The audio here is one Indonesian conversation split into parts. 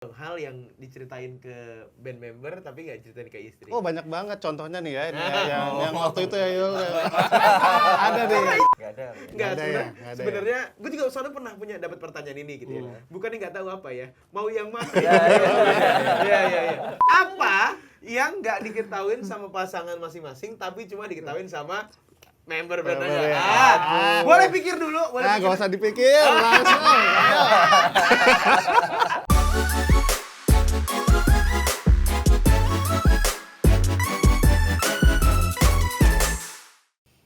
Hal yang diceritain ke band member tapi nggak ceritain ke istri. Oh banyak banget contohnya nih ya, ini ya yang waktu itu ya Yul. Ada deh. Nggak ada Nggak ada ya? sebenarnya gue juga soalnya pernah punya dapat pertanyaan ini gitu ya. Bukannya nggak tahu apa ya, mau yang mana? Iya. Apa yang nggak diketahuin sama pasangan masing-masing tapi cuma diketahuin sama member band aja. ya. Boleh pikir dulu, boleh pikir. Gak usah dipikir, langsung. Ayo.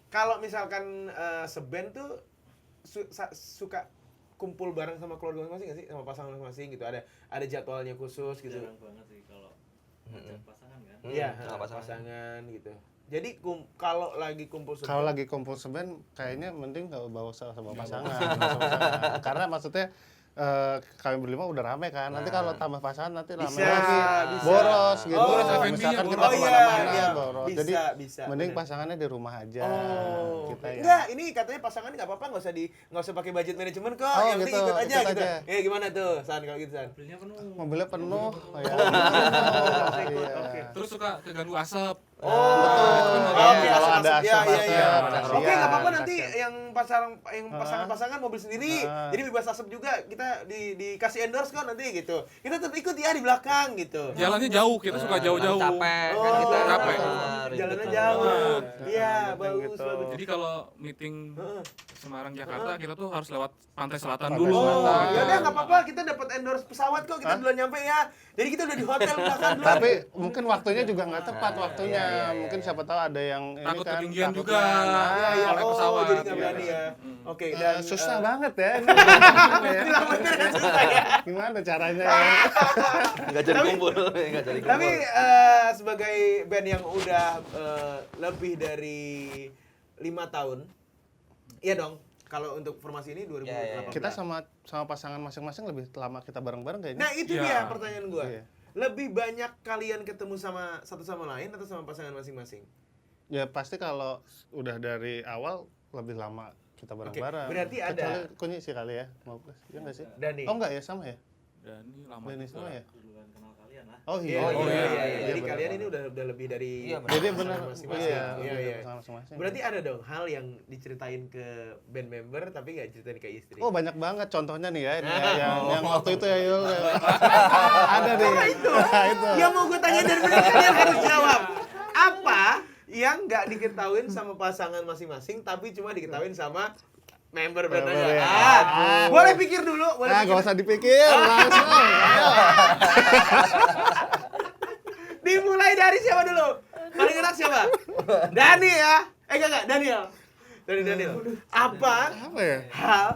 Kalau misalkan seband tuh suka kumpul bareng sama keluarga masing-masing nggak sih, sama pasangan masing-masing gitu, ada jadwalnya khusus gitu. Jarang banget sih kalau ngajak pasangan kan. Iya, pasangan gitu. Jadi kalau lagi kumpul seband, Kalau lagi kumpul semen, kayaknya mending nggak bawa sama pasangan. Karena maksudnya kami berlima udah rame kan. Nanti kalau tambah pasangan nanti rame Bisa, lagi. bisa. Boros gitu. Boros, Misalkan F&B-nya kita boros. kemana-mana boros. Bisa, Jadi bisa. mending Bener. pasangannya di rumah aja. Kita ya. Enggak, ini katanya pasangan nggak apa-apa, nggak usah pakai budget manajemen kok. Oh, Yang penting gitu, ikut aja ikut gitu. aja. Gimana tuh, San, kalau gitu, San? Mobilnya penuh. Mobilnya penuh. Ya. Ikut, Iya. oke. Terus suka keganggu asap. Oh, Oke, kalau ada asap-asap, iya. kasihan, Oke, nggak apa-apa, nanti kasihan. yang pasangan-pasangan mobil sendiri, jadi bebas asap juga, kita dikasih endorse kok nanti gitu. Kita tetap ikut ya di belakang gitu. Jalannya jauh, kita suka jauh-jauh. Capek Oh, kan kita capek. Jalannya gitu. jauh. Iya, Penting bagus, gitu. bagus. Jadi kalau meeting Semarang Jakarta kita tuh harus lewat Pantai Selatan Pantai dulu. Selatan. Oh, ya udah nggak apa-apa, kita dapat endorse pesawat kok, kita duluan nyampe ya. Jadi kita udah di hotel belakang duluan. Tapi mungkin waktunya juga nggak tepat waktunya. iya. Mungkin siapa tahu ada yang ini Takut kan ketinggian takut juga. kan. Iya, Oleh pesawat. jadi nggak Iya. berani ya. Oke, dan Susah banget ya. susah ya. Gimana caranya ya? Nggak jadi kumpul, nggak jadi kumpul. Tapi sebagai band yang udah lebih dari 5 tahun, iya dong. Kalau untuk formasi ini 2018. Kita sama pasangan masing-masing lebih lama kita bareng-bareng kayaknya. Nah itu Iya. dia pertanyaan gua. Iya. Lebih banyak kalian ketemu sama satu sama lain atau sama pasangan masing-masing? Ya pasti kalau udah dari awal lebih lama kita bareng-bareng. berarti ada- Kecuali Kunyi sih kali ya. Mau ya nggak sih? Dani. Oh enggak ya, sama ya? Dan ini lama Dani juga. sama ya? Duluan kenal kalian lah. Oh Iya, iya. Jadi benar. kalian ini udah lebih dari Iya, Jadi pasangan benar masing-masing. iya, Iya. pasangan masing-masing. Berarti ada dong hal yang diceritain ke band member tapi nggak ceritain ke istri. Oh banyak banget contohnya nih ya, ini ya yang waktu itu ya Yul. Ada deh. itu. Itu. Yang mau gue tanya dari benar kalian harus jawab. Apa yang nggak diketahuin sama pasangan masing-masing tapi cuma diketahuin sama member band Member aja. ya. Boleh pikir dulu, boleh Nah, pikir. gak usah dipikir, langsung. Ayo. Dimulai dari siapa dulu? Paling enak siapa? Dani ya? Enggak, Daniel. Dari Daniel. Apa Apa ya? hal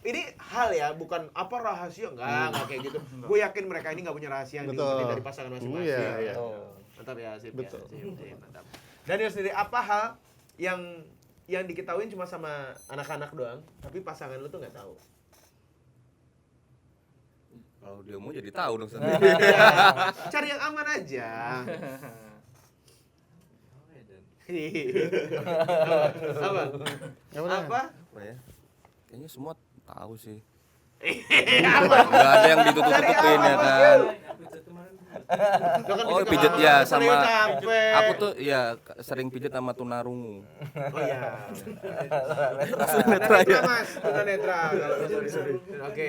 ini hal ya, bukan apa rahasia, enggak kayak gitu. Gue yakin mereka ini nggak punya rahasia yang Betul. diumpetin dari pasangan masing-masing. Iya, iya. Mantap ya, sip. Betul. Ya, sip, mantap. Daniel sendiri, apa hal yang diketahuin cuma sama anak-anak doang, tapi pasangan lu tuh nggak tahu? Kalau dia mau jadi tahu dong. Cari yang aman aja. Apa? Apa? Apa ya? Kayaknya semua tahu sih. Apa? Nggak ada yang ditutup-tutupin ya kan. Lo kan Oh, pijet pijet sama- ya serius sama capek. aku tuh ya sering pijet sama tunarungu. Oh iya. Tunanetra Mas, tunanetra. Oke.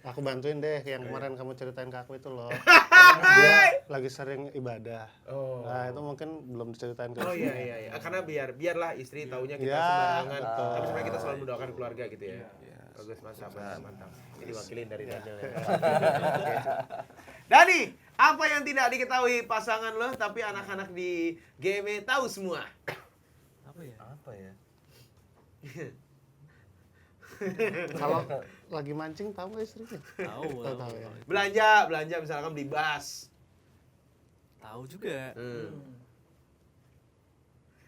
Aku bantuin deh yang kemarin kamu ceritain ke aku itu loh. Hai. Dia lagi sering ibadah. Oh. Nah, itu mungkin belum diceritain ke Oh istri. iya. Karena biarlah istri taunya kita Ya, sembarangan. betul. Tapi sebenarnya kita selalu mendoakan keluarga gitu ya. Iya. Bagus, mantap. Ini wakilin dari Daniel. Ya. Oke. Dani, apa yang tidak diketahui pasangan lo tapi anak-anak di GME tahu semua? Apa ya? Kalau lagi mancing tahu nggak istrinya? Tahu. Tahu ya. Belanja misalkan beli bas. Tahu juga. Hmm.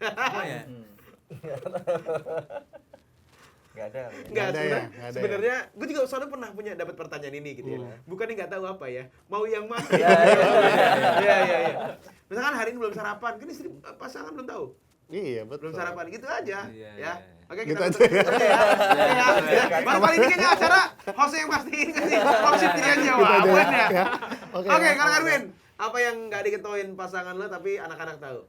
Apa ya? Nggak ada. Enggak, ada ya? Nggak ada ya? sebenarnya gue juga soalnya pernah punya dapat pertanyaan ini gitu ya. Bukannya nggak tahu apa ya, mau yang mana? Iya. Misalkan hari ini belum sarapan, kan istri pasangan belum tahu. Iya, betul. Belum sarapan gitu aja, Iya, ya. iya. Oke, Gitu kita aja tutup aja ya. Oke ya. Baru kali ini kayaknya acara host yang pastiin kasih opsi pilihan jawaban ya. ya. Oke, kalau Karwin, apa yang nggak diketahuin pasangan lo tapi anak-anak tahu?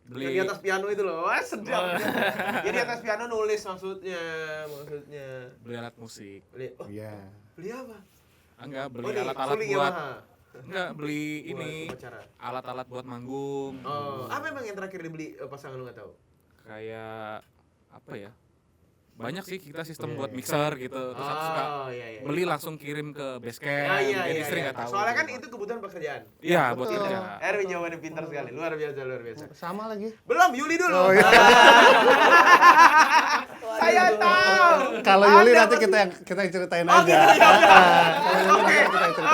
Yang di Beli atas piano itu loh, wah sedap. Dia di atas piano nulis maksudnya. beli alat musik. Beli, oh, Iya. beli apa? Enggak, beli Oh, nih, alat-alat suling buat Yamaha. enggak beli ini Buat upacara. alat-alat buat manggung. Oh, apa emang yang terakhir dibeli pasangan lo nggak tahu? Kayak apa ya? Banyak sih kita sistem buat mixer gitu. Terus aku suka iya. beli langsung kirim ke base camp. Ah, iya, Jadi iya, sering iya. nggak tahu. Soalnya kan itu kebutuhan pekerjaan. Iya, buat Betul. kerja. Erwin jawabannya pintar sekali, luar biasa. Sama lagi. Belum, Yuli dulu. Oh, iya. Saya tahu. Kalau Yuli Anda nanti pasti- kita yang ceritain Oh, aja. gitu ya.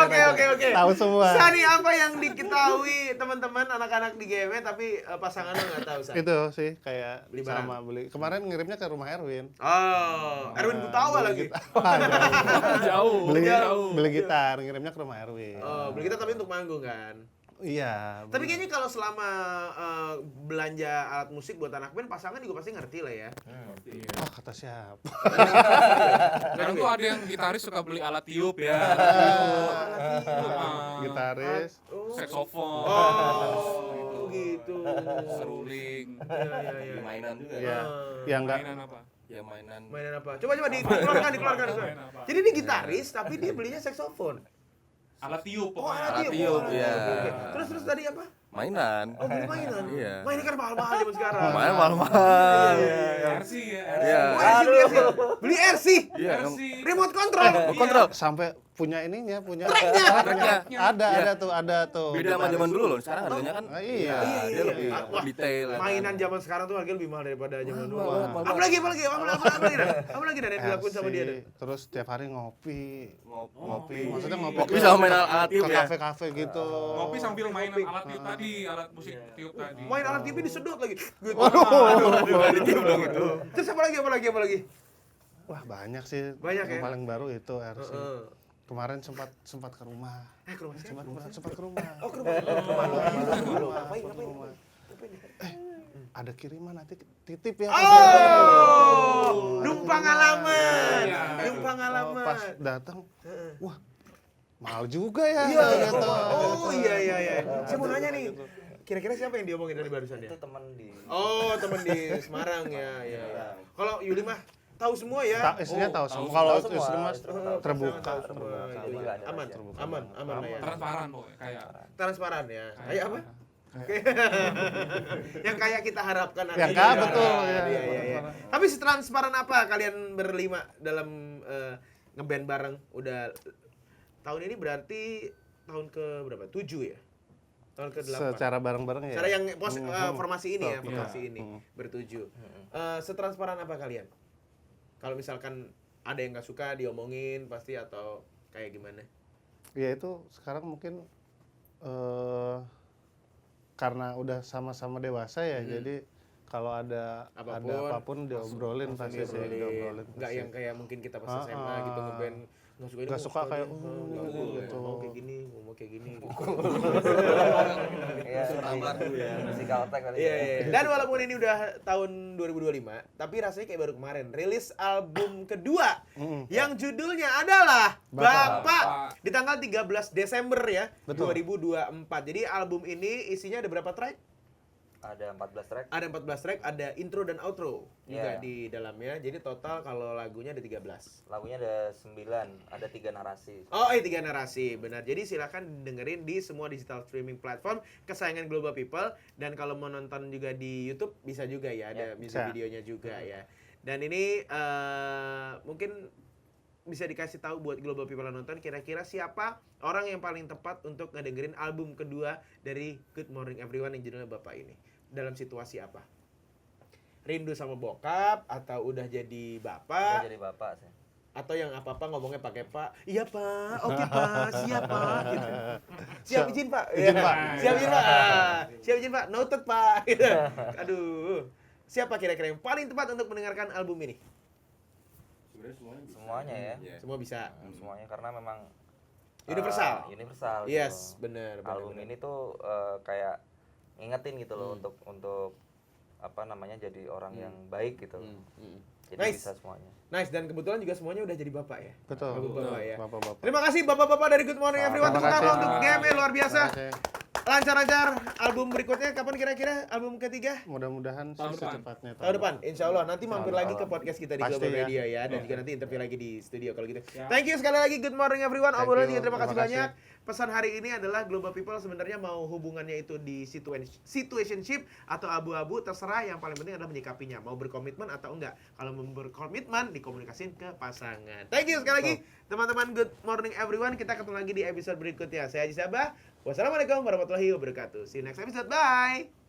Oke. Oke. Tahu semua. Sani, apa yang diketahui teman-teman anak-anak di game tapi pasangan lo nggak tahu, San? Itu sih kayak Beli barang. sama beli. Kemarin ngirimnya ke rumah Erwin. Oh, Erwin Gutawa lagi. Jauh. Beli jauh. beli gitar, ngirimnya ke rumah Erwin. Oh, beli kita tapi untuk manggung kan. Iya. Tapi kayaknya kalau selama belanja alat musik buat anak band, pasangan juga pasti ngerti lah ya. Iya. Oh, kata siapa? Kadang tuh ada yang gitaris suka beli alat tiup ya. Gitaris. Saxophone. Oh, gitu. Seruling. Iya. Mainan juga. Iya. Yang enggak Mainan apa? Ya mainan. Mainan apa? Coba dikeluarkan. Main apa? Jadi dia gitaris tapi dia belinya saksofon. Alat tiup Oh, pokoknya. alat tiup. tiup, Oh, iya. oke. Terus tadi apa? Mainan. Oh, beli mainan. Iya. Mainan kan mahal-mahal zaman sekarang. Mainan mahal-mahal. RC ya. Iya. Oh, RC. Beli RC. Iya. RC. Remote control. Kontrol. sampai punya ininya, punya Tracknya. Ada tuh. Beda sama zaman dulu loh. Sekarang harganya kan Iya. dia lebih Wah, detail. mainan zaman sekarang tuh harganya lebih mahal daripada zaman dulu. mahal. Apa lagi Dan yang dilakuin sama dia? Dan? Terus tiap hari ngopi. Ngopi. Maksudnya ngopi. Ngopi sama main alat tiup ke ya. kafe-kafe gitu. Ngopi sambil main alat tiup tadi, alat musik tiup tadi. Main alat TV disedot lagi. Gitu. Ditiup dong itu. Terus apa lagi? Wah, banyak sih. Banyak ya? Yang paling baru itu RC. Heeh. Kemarin sempat ke rumah. Ke rumah siapa? Sempat ke rumah. Oh, ke rumah. Ngapain? Ada kiriman nanti titip ya. Oh, numpang halaman. Iya. Numpang halaman. Pas datang, wah, mahal juga ya. Iya. Gitu. Oh, iya. Saya mau nanya nih. Kira-kira siapa yang diomongin dari barusan ya? Itu teman di Oh, temen di Semarang ya. Kalau Yuli mah tahu semua ya. Istrinya tahu semua. tahu Kalau semua. istri Mas Terbuka terbuka. semua. terbuka. Gitu. Nggak ada Aman, rahasia. aman lah ya. Transparan pokoknya kayak. Transparan ya. Kayak apa? Yang kayak kita harapkan Yang nanti. kayak betul, ya. Iya. Tapi setransparan apa kalian berlima dalam ngeband bareng? Udah tahun ini berarti tahun ke berapa? 7 ya? Tahun ke 8. Secara bareng-bareng ya. Cara yang formasi ini ya, Iya. formasi ini bertujuh. Setransparan apa kalian? Kalau misalkan ada yang nggak suka diomongin pasti atau kayak gimana? Ya itu sekarang mungkin karena udah sama-sama dewasa ya, jadi kalau ada apapun diobrolin pasti sih, diobrolin. Nggak yang kayak mungkin kita pas SMA gitu ngeband nggak suka ini. Nggak suka kayak gitu. Mau kayak gini. Iya, si Caltech kali. Iya. Dan walaupun ini udah tahun 2025, tapi rasanya kayak baru kemarin rilis album kedua yang judulnya adalah Bapak di tanggal 13 Desember ya, 2024. Jadi album ini isinya ada berapa track? Ada 14 track. Ada 14 track, ada intro dan outro juga Iya. di dalamnya. Jadi total kalau lagunya ada 13. Lagunya ada 9, ada 3 narasi. Oh, 3 narasi, benar. Jadi silakan dengerin di semua digital streaming platform kesayangan Global People, dan kalau mau nonton juga di YouTube bisa juga ya, ada music bisa. videonya juga ya. Dan ini mungkin bisa dikasih tahu buat Global People yang nonton, kira-kira siapa orang yang paling tepat untuk ngedengerin album kedua dari Good Morning Everyone yang judulnya Bapak ini. Dalam situasi apa? Rindu sama bokap atau udah jadi bapak? Udah jadi bapak sih. Atau yang apa-apa ngomongnya pakai Pak. Iya Pak, oke Pak, siap Pak. Gitu. Siap izin Pak. Izin, Pak. Siap izin Pak. Siap izin Pak. Noted Pak. Gitu. Aduh. Siapa kira-kira yang paling tepat untuk mendengarkan album ini? Semuanya ya. Semua bisa. Semuanya karena memang Universal. universal. Yes, gitu. benar. Album ini tuh kayak ngingetin gitu loh untuk apa namanya jadi orang yang baik gitu. Jadi Nice. bisa semuanya. Nice, dan kebetulan juga semuanya udah jadi bapak ya. Betul. Bapak ya. Bapak-bapak. Terima kasih bapak-bapak dari Good Morning Everyone. Terima Tepuk tangan kasih. untuk GME luar biasa. Terima kasih. Lancar-lancar. Album berikutnya kapan kira-kira? Album ketiga? Mudah-mudahan Tahun depan. secepatnya. Tahun depan, insya Allah. Nanti mampir lagi ke podcast kita di Pasti Global ya. Media ya. Dan juga nanti interview lagi di studio kalau gitu. Siap. Thank you sekali lagi Good Morning Everyone. Thank Obrolan you. juga terima kasih Terima kasih. banyak. Pesan hari ini adalah Global People sebenarnya mau hubungannya itu di situationship atau abu-abu, terserah, yang paling penting adalah menyikapinya. Mau berkomitmen atau enggak. Kalau mau berkomitmen, dikomunikasiin ke pasangan. Thank you sekali lagi teman-teman Good Morning Everyone. Kita ketemu lagi di episode berikutnya. Saya Haji Sabah. Wassalamualaikum warahmatullahi wabarakatuh. See you next episode. Bye.